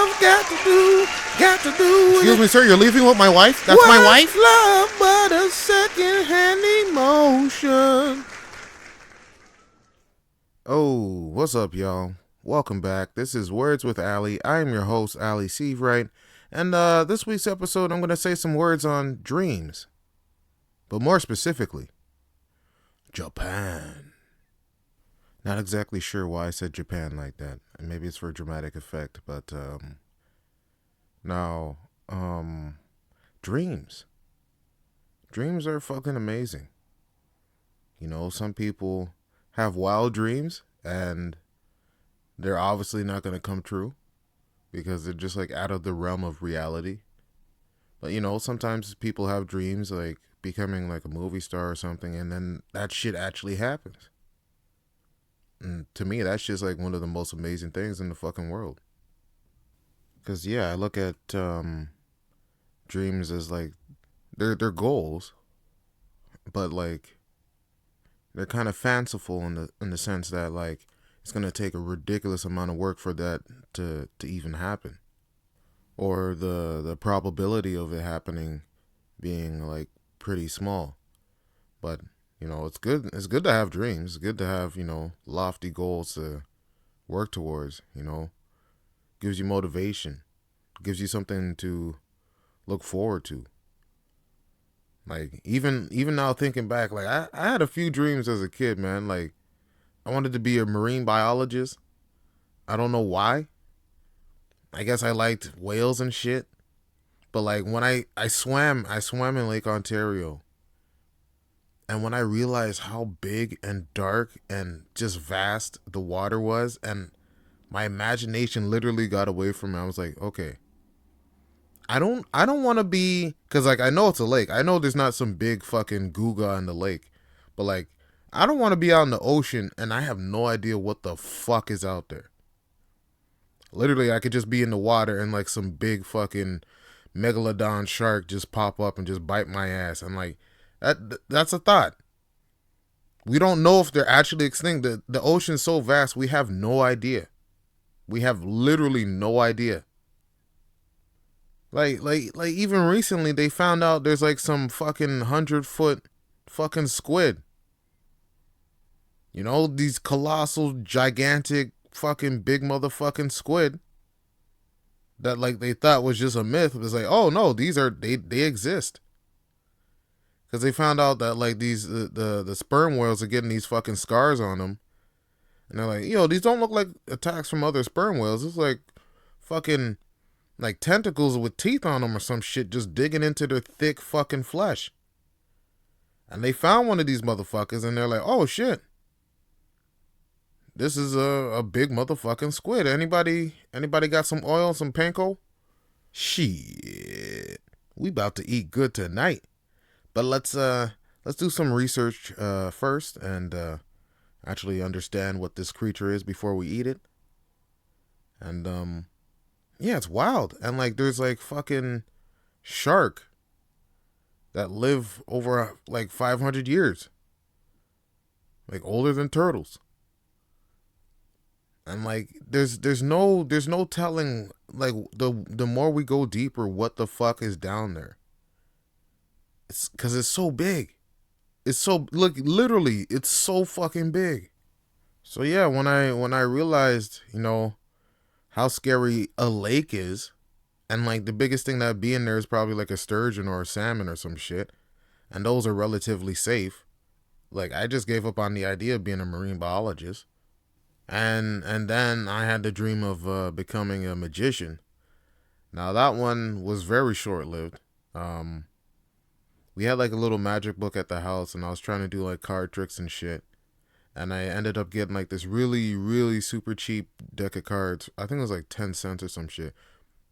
love got to do with Excuse it? me, sir, you're leaving with my wife? That's my wife? Love but a second-hand emotion. Oh, what's up, y'all? Welcome back. This is Words with Ali. I am your host, Ali Seavright. And this week's episode, I'm going to say some words on dreams. But more specifically, Japan. Not exactly sure why I said Japan like that. Maybe it's for dramatic effect, but now, dreams. Dreams are fucking amazing. You know, some people have wild dreams and they're obviously not going to come true because they're just like out of the realm of reality. But you know, sometimes people have dreams like becoming like a movie star or something, and then that shit actually happens. And to me, that's just like one of the most amazing things in the fucking world. Because yeah, I look at dreams as like they're goals, but like they're kind of fanciful in the sense that like it's gonna take a ridiculous amount of work for that to even happen, or the probability of it happening being like pretty small. But you know, it's good. It's good to have dreams. It's good to have, you know, lofty goals to work towards. You know, gives you motivation, gives you something to look forward to. Like even now thinking back, like I had a few dreams as a kid, man. Like I wanted to be a marine biologist. I don't know why. I guess I liked whales and shit. But like when I swam in Lake Ontario. And when I realized how big and dark and just vast the water was, and my imagination literally got away from me, I was like, okay, I don't want to be, because like I know it's a lake. I know there's not some big fucking guga in the lake, but like I don't want to be out in the ocean and I have no idea what the fuck is out there. Literally, I could just be in the water and like some big fucking megalodon shark just pop up and just bite my ass. And like that's a thought. We don't know if they're actually extinct. The ocean's so vast, we have no idea. We have literally no idea. Like even recently they found out there's like some fucking 100-foot fucking squid. You know, these colossal, gigantic, fucking big motherfucking squid that like they thought was just a myth. It was like, oh no, they exist. Because they found out that like these the sperm whales are getting these fucking scars on them, and they're like, yo, these don't look like attacks from other sperm whales. It's like fucking like tentacles with teeth on them or some shit, just digging into their thick fucking flesh. And they found one of these motherfuckers, and they're like, oh shit, this is a big motherfucking squid. Anybody got some oil, some panko? Shit, we about to eat good tonight. But let's do some research first and actually understand what this creature is before we eat it. And yeah, it's wild. And like there's like fucking shark that live over like 500 years. Like older than turtles. And like there's no telling like the more we go deeper what the fuck is down there. It's because it's so big. It's so look literally it's so fucking big. So yeah, when I realized, you know, how scary a lake is, and like the biggest thing that'd be in there is probably like a sturgeon or a salmon or some shit, and those are relatively safe. Like I just gave up on the idea of being a marine biologist. And then I had the dream of becoming a magician. Now that one was very short lived. We had like a little magic book at the house, and I was trying to do like card tricks and shit. And I ended up getting like this really, really super cheap deck of cards. I think it was like 10 cents or some shit.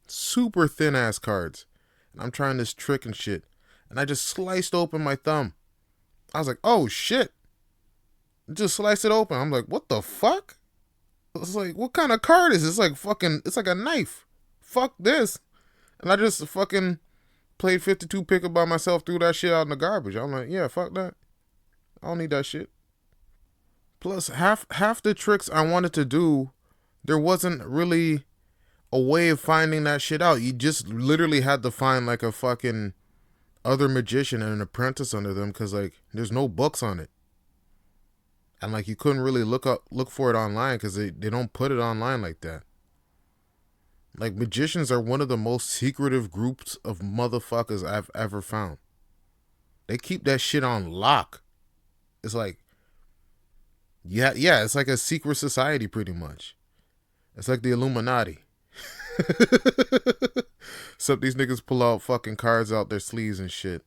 Super thin ass cards. And I'm trying this trick and shit. And I just sliced open my thumb. I was like, oh shit. Just sliced it open. I'm like, what the fuck? It's like, what kind of card is this? It's like fucking, it's like a knife. Fuck this. And I just fucking played 52 picker by myself, threw that shit out in the garbage. I'm like, yeah, fuck that. I don't need that shit. Plus, half the tricks I wanted to do, there wasn't really a way of finding that shit out. You just literally had to find like a fucking other magician and an apprentice under them, because like there's no books on it, and like you couldn't really look for it online because they don't put it online like that. Like magicians are one of the most secretive groups of motherfuckers I've ever found. They keep that shit on lock. It's like, yeah, it's like a secret society pretty much. It's like the Illuminati. Except these niggas pull out fucking cards out their sleeves and shit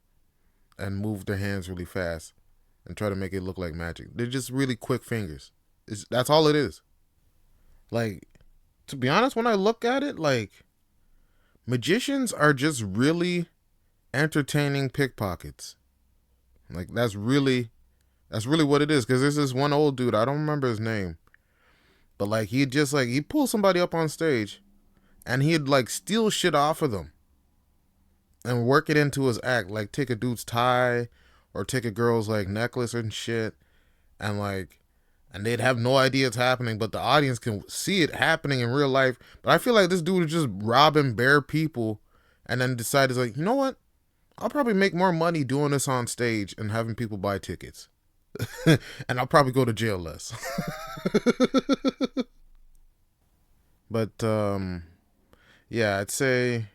and move their hands really fast and try to make it look like magic. They're just really quick fingers. That's all it is. Like, to be honest, when I look at it, like, magicians are just really entertaining pickpockets. Like, that's really what it is. Because there's this one old dude, I don't remember his name, but like he pulled somebody up on stage and he'd like steal shit off of them and work it into his act. Like take a dude's tie or take a girl's like necklace and shit, and like, and they'd have no idea it's happening, but the audience can see it happening in real life. But I feel like this dude is just robbing bare people and then decided, like, you know what? I'll probably make more money doing this on stage and having people buy tickets. And I'll probably go to jail less. But yeah, I'd say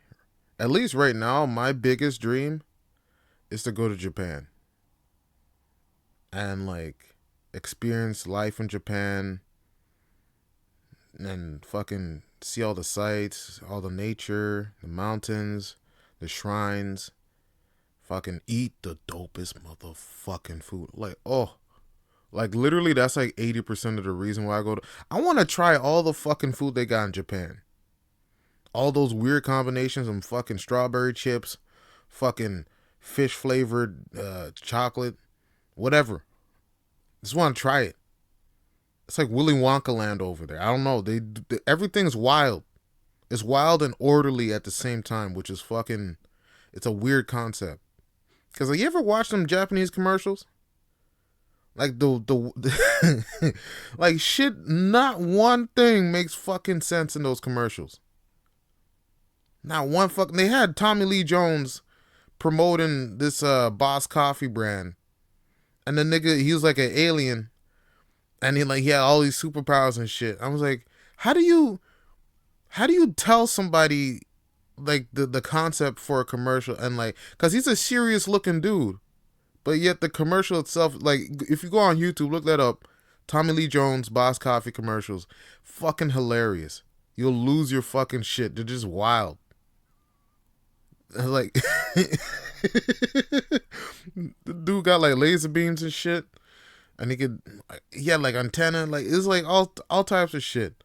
at least right now my biggest dream is to go to Japan and like experience life in Japan and fucking see all the sights, all the nature, the mountains, the shrines, fucking eat the dopest motherfucking food. Like, oh, like literally that's like 80% of the reason why I want to try all the fucking food they got in Japan. All those weird combinations of fucking strawberry chips, fucking fish flavored chocolate, whatever. Just want to try it. It's like Willy Wonka land over there. I don't know. Everything's wild. It's wild and orderly at the same time, which is fucking, it's a weird concept. Cause like, you ever watch them Japanese commercials? Like the like shit, not one thing makes fucking sense in those commercials. Not one fucking. They had Tommy Lee Jones promoting this Boss Coffee brand, and the nigga, he was like an alien, and he had all these superpowers and shit. I was like, how do you tell somebody like the concept for a commercial, and like, cause he's a serious looking dude, but yet the commercial itself, like, if you go on YouTube, look that up, Tommy Lee Jones Boss Coffee commercials, fucking hilarious. You'll lose your fucking shit. They're just wild. Like, the dude got like laser beams and shit, and he had like antenna, like it's like all types of shit.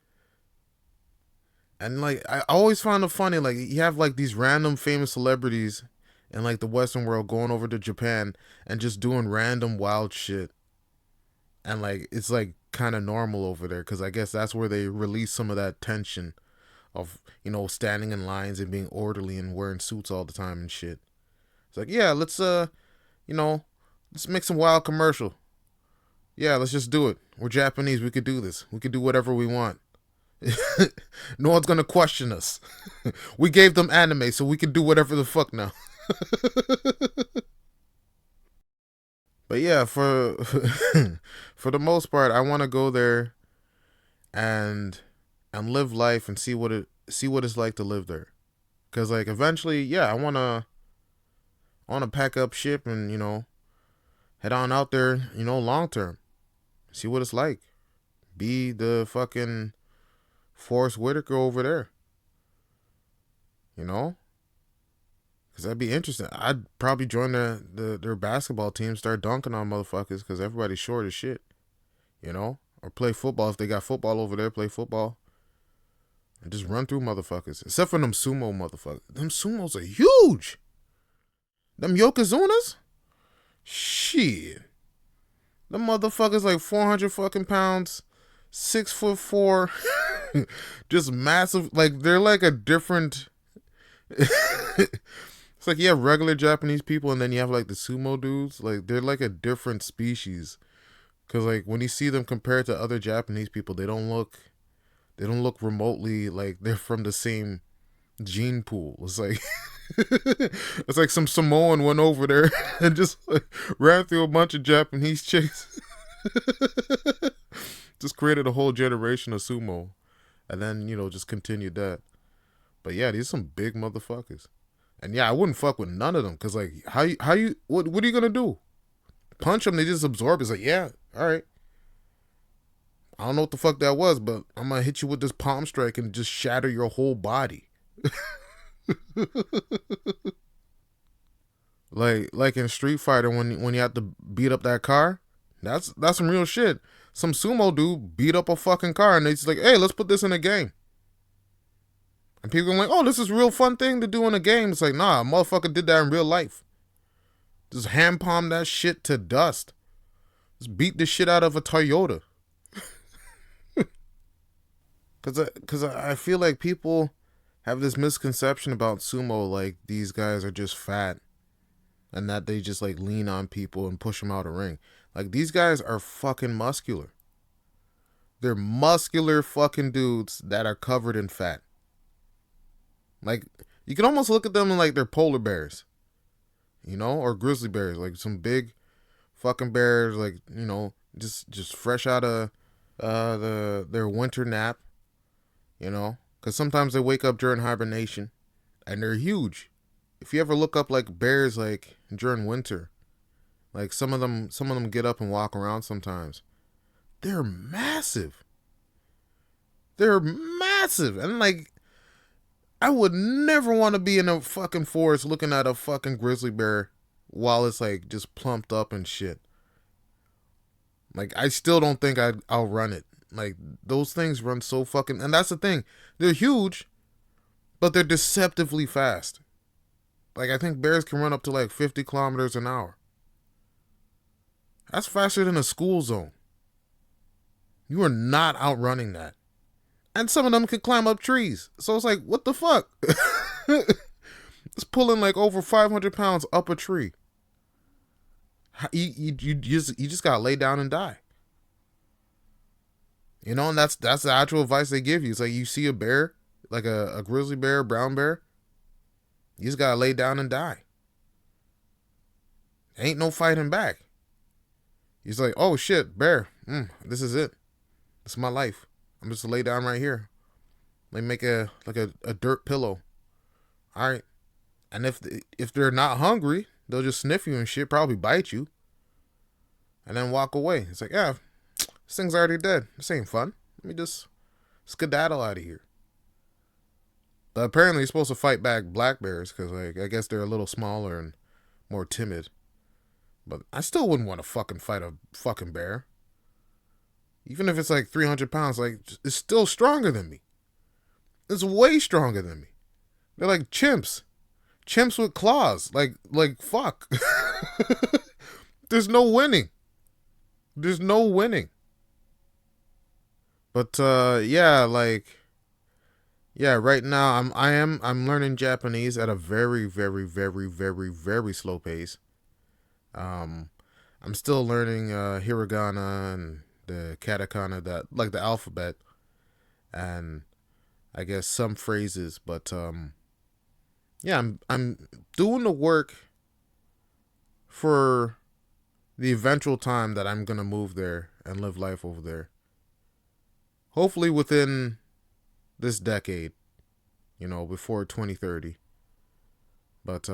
And like I always found it funny, like you have like these random famous celebrities in like the Western world going over to Japan and just doing random wild shit, and like it's like kind of normal over there because I guess that's where they release some of that tension of, you know, standing in lines and being orderly and wearing suits all the time and shit. It's like, yeah, let's you know, let's make some wild commercial. Yeah, let's just do it. We're Japanese. We could do this. We could do whatever we want. No one's gonna question us. We gave them anime, so we can do whatever the fuck now. But yeah, for for the most part, I want to go there and live life and see what it's like to live there. Cause like eventually, yeah, I wanna pack up ship and, you know, head on out there, you know, long term, see what it's like. Be the fucking Forrest Whitaker over there, you know. Cause that'd be interesting. I'd probably join their basketball team, start dunking on motherfuckers, cause everybody's short as shit, you know. Or play football if they got football over there. Play football. And just run through motherfuckers. Except for them sumo motherfuckers. Them sumos are huge. Them Yokozunas? Shit. Them motherfuckers like 400 fucking pounds. 6'4". Just massive. Like, they're like a different... It's like you have regular Japanese people and then you have like the sumo dudes. Like, they're like a different species. Because like when you see them compared to other Japanese people, they don't look They don't look remotely like they're from the same gene pool. It's like it's like some Samoan went over there and just like ran through a bunch of Japanese chicks. Just created a whole generation of sumo, and then just continued that. But yeah, these are some big motherfuckers, and yeah, I wouldn't fuck with none of them because like what are you gonna do? Punch them? They just absorb. It's like, yeah, all right. I don't know what the fuck that was, but I'm gonna hit you with this palm strike and just shatter your whole body. like in Street Fighter when you have to beat up that car, that's some real shit. Some sumo dude beat up a fucking car and they just like, hey, let's put this in a game. And people are like, oh, this is a real fun thing to do in a game. It's like, nah, a motherfucker did that in real life. Just hand palm that shit to dust. Just beat the shit out of a Toyota. Cause I feel like people have this misconception about sumo, like these guys are just fat and that they just like lean on people and push them out of ring. Like these guys are fucking muscular. They're muscular fucking dudes that are covered in fat. Like you can almost look at them like they're polar bears, or grizzly bears, like some big fucking bears, like just fresh out of their winter nap, because sometimes they wake up during hibernation, and they're huge. If you ever look up like bears like during winter, like some of them get up and walk around sometimes. They're massive. They're massive, and like I would never want to be in a fucking forest looking at a fucking grizzly bear while it's like just plumped up and shit. Like I still don't think I'll run it. Like those things run so fucking, and that's the thing. They're huge, but they're deceptively fast. Like I think bears can run up to like 50 kilometers an hour. That's faster than a school zone. You are not outrunning that. And some of them can climb up trees. So it's like, what the fuck? It's pulling like over 500 pounds up a tree. You just gotta lay down and die. And that's the actual advice they give you. It's like you see a bear, like a grizzly bear, brown bear, you just gotta lay down and die. Ain't no fighting back. He's like, oh shit, bear, this is it. This is my life. I'm just lay down right here. Like make a dirt pillow. All right. And if they're not hungry, they'll just sniff you and shit, probably bite you, and then walk away. It's like, yeah, this thing's already dead. This ain't fun. Let me just skedaddle out of here. But apparently you're supposed to fight back black bears because like I guess they're a little smaller and more timid. But I still wouldn't want to fucking fight a fucking bear. Even if it's like 300 pounds, like it's still stronger than me. It's way stronger than me. They're like chimps. Chimps with claws. Like fuck. There's no winning. There's no winning. But right now I'm learning Japanese at a very, very, very, very, very slow pace. I'm still learning hiragana and the katakana, that like the alphabet, and I guess some phrases, but I'm doing the work for the eventual time that I'm gonna move there and live life over there. Hopefully within this decade, before 2030. But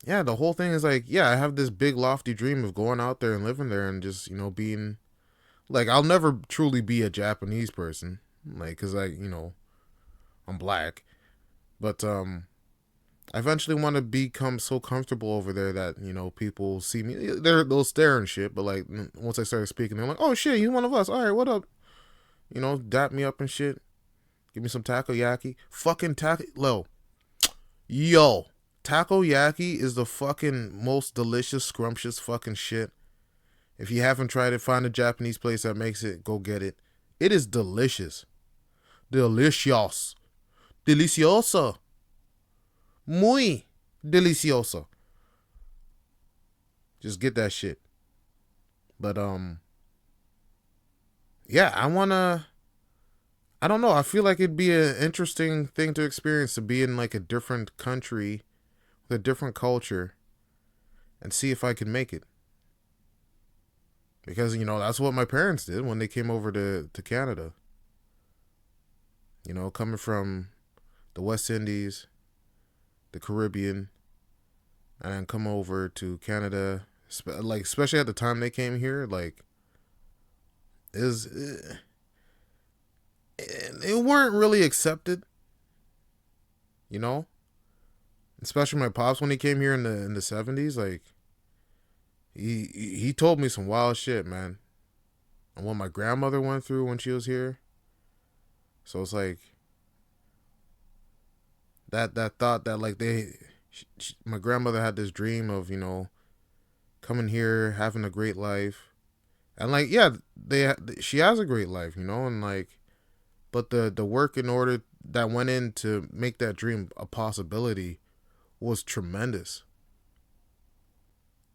the whole thing is like, I have this big lofty dream of going out there and living there and just, being like, I'll never truly be a Japanese person, like, cause I'm black, but I eventually want to become so comfortable over there that people see me, they'll stare and shit, but like once I started speaking, they're like, oh shit, you one of us, all right, what up, dap me up and shit, give me some takoyaki, fucking yo. Takoyaki is the fucking most delicious, scrumptious fucking shit. If you haven't tried it, find a Japanese place that makes it. Go get it. It is delicious. Delicious. Delicioso. Muy delicioso. Just get that shit. But, I wanna I don't know. I feel like it'd be an interesting thing to experience, to be in like a different country with a different culture and see if I can make it. Because, that's what my parents did when they came over to Canada. Coming from the West Indies, the Caribbean, and then come over to Canada, like especially at the time they came here, like is it weren't really accepted, you know. Especially my pops when he came here in the 70s, like he told me some wild shit, man, and what my grandmother went through when she was here. So it's like that thought that like my grandmother had this dream of coming here, having a great life, and like yeah, she has a great life, and like, but the work in order that went in to make that dream a possibility was tremendous.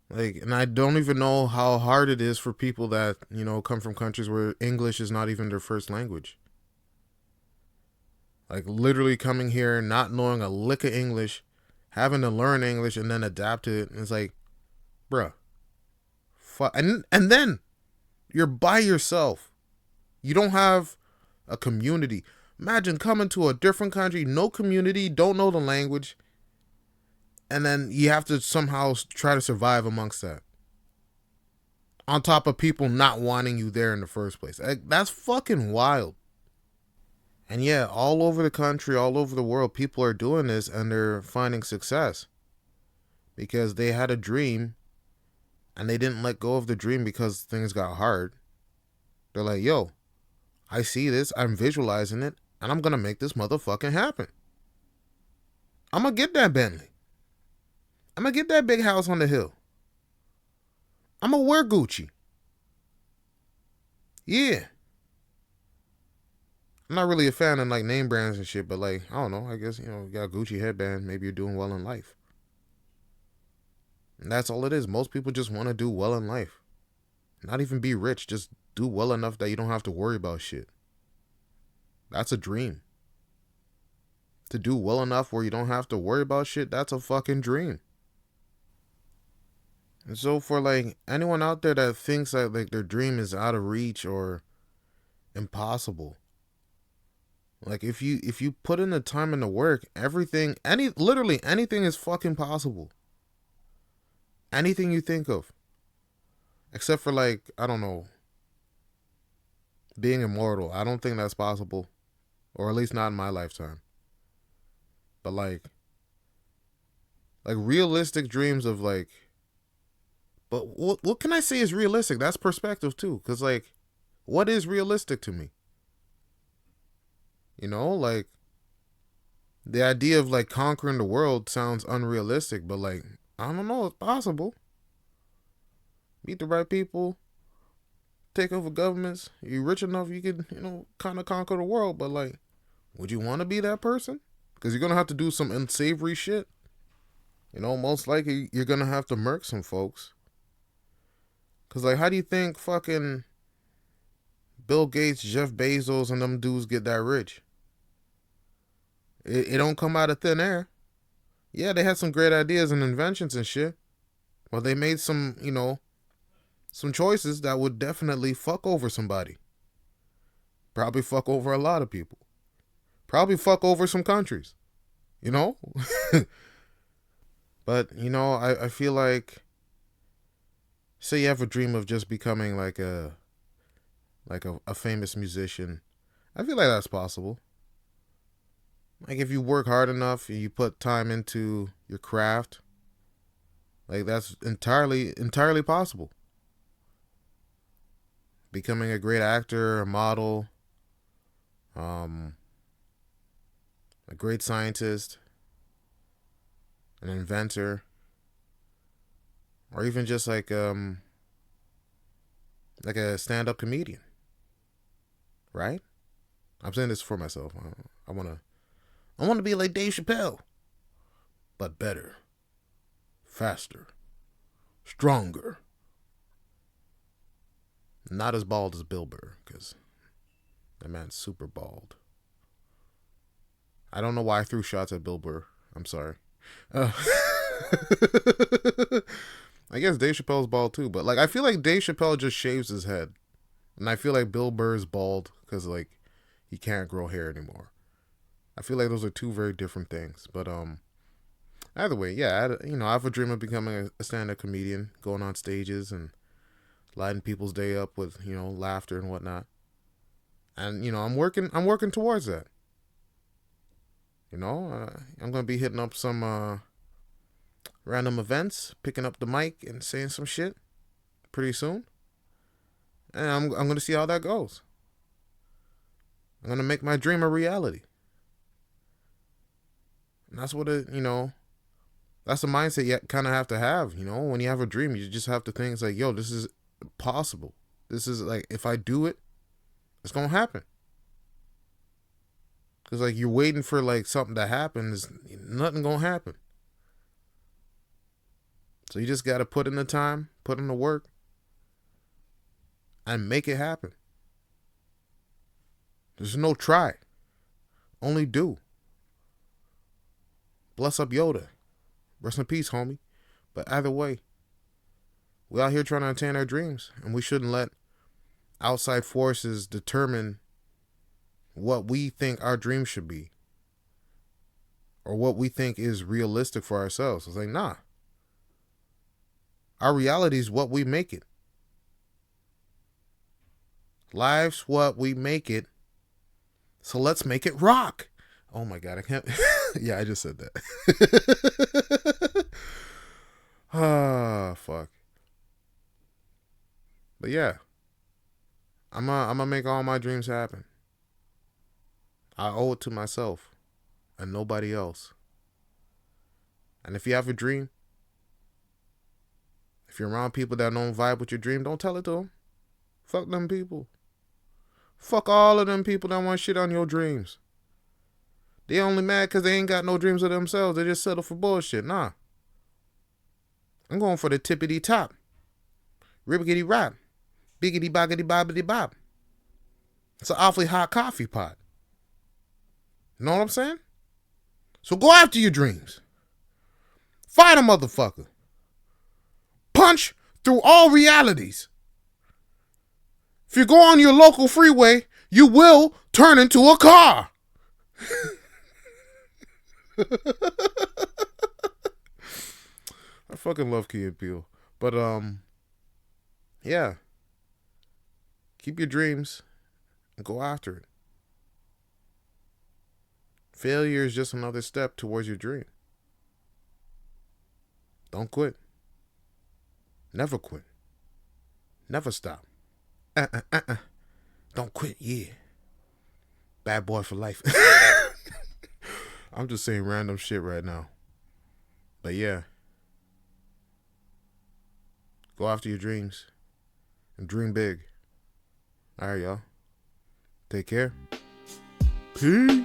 Like, and I don't even know how hard it is for people that come from countries where English is not even their first language. Like literally coming here, not knowing a lick of English, having to learn English and then adapt to it. And it's like, bruh, and then you're by yourself. You don't have a community. Imagine coming to a different country, no community, don't know the language, and then you have to somehow try to survive amongst that. On top of people not wanting you there in the first place. That's fucking wild. And yeah, all over the country, all over the world, people are doing this and they're finding success because they had a dream and they didn't let go of the dream because things got hard. They're like, yo, I see this, I'm visualizing it, and I'm going to make this motherfucking happen. I'm going to get that Bentley. I'm going to get that big house on the hill. I'm going to wear Gucci. Yeah. I'm not really a fan of like name brands and shit, but like, I don't know, I guess, you got a Gucci headband, maybe you're doing well in life. And that's all it is. Most people just want to do well in life. Not even be rich, just do well enough that you don't have to worry about shit. That's a dream. To do well enough where you don't have to worry about shit, that's a fucking dream. And so for like anyone out there that thinks that like their dream is out of reach or impossible, like if you put in the time and the work, literally anything is fucking possible. Anything you think of. Except for like, I don't know, being immortal. I don't think that's possible. Or at least not in my lifetime. But like realistic dreams of like, but what can I say is realistic? That's perspective too. Cause like, what is realistic to me? Like the idea of like conquering the world sounds unrealistic, but like, I don't know, it's possible. Meet the right people, take over governments. You're rich enough, you can, kind of conquer the world, but like, would you want to be that person? Because you're going to have to do some unsavory shit. Most likely you're going to have to murk some folks. Because like, how do you think fucking Bill Gates, Jeff Bezos, and them dudes get that rich? It don't come out of thin air. Yeah, they had some great ideas and inventions and shit. Well, they made some, some choices that would definitely fuck over somebody. Probably fuck over a lot of people. Probably fuck over some countries. But, I feel like, say you have a dream of just becoming like a famous musician. I feel like that's possible. Like if you work hard enough and you put time into your craft, like that's entirely possible. Becoming a great actor, a model, a great scientist, an inventor, or even just like a stand-up comedian, right? I'm saying this for myself. I want to be like Dave Chappelle, but better, faster, stronger. Not as bald as Bill Burr, because that man's super bald. I don't know why I threw shots at Bill Burr. I'm sorry. Uh, I guess Dave Chappelle's bald too, but like I feel like Dave Chappelle just shaves his head, and I feel like Bill Burr is bald because like he can't grow hair anymore. I feel like those are two very different things. But either way, yeah, I have a dream of becoming a stand-up comedian, going on stages and lighting people's day up with laughter and whatnot. And I'm working towards that. I'm gonna be hitting up some random events, picking up the mic and saying some shit pretty soon, and I'm gonna see how that goes. I'm gonna make my dream a reality, and that's what that's the mindset you kind of have to have. When you have a dream, you just have to think it's like, yo, this is possible. This is like, if I do it, it's gonna happen. Because like you're waiting for like something to happen, is nothing gonna happen. So you just gotta put in the time, put in the work, and make it happen. There's no try, only do. Bless up Yoda. Rest in peace, homie. But either way, we out here trying to attain our dreams, and we shouldn't let outside forces determine what we think our dream should be or what we think is realistic for ourselves. It's like, nah. Our reality is what we make it. Life's what we make it. So let's make it rock. Oh my God, I can't. Yeah, I just said that. Ah, fuck. But yeah, I'm gonna make all my dreams happen. I owe it to myself and nobody else. And if you have a dream, if you're around people that don't vibe with your dream, don't tell it to them. Fuck them people. Fuck all of them people that want shit on your dreams. They only mad because they ain't got no dreams of themselves. They just settle for bullshit. Nah. I'm going for the tippity top. Ribbity rap. Biggity boggity bobbity bob. It's an awfully hot coffee pot. You know what I'm saying? So go after your dreams. Fight a motherfucker. Punch through all realities. If you go on your local freeway, you will turn into a car. I fucking love Key and Peele. But yeah. Keep your dreams and go after it. Failure is just another step towards your dream. Don't quit. Never quit. Never stop. Don't quit, yeah. Bad boy for life. I'm just saying random shit right now. But yeah. Go after your dreams. And dream big. Alright, y'all. Take care. Peace.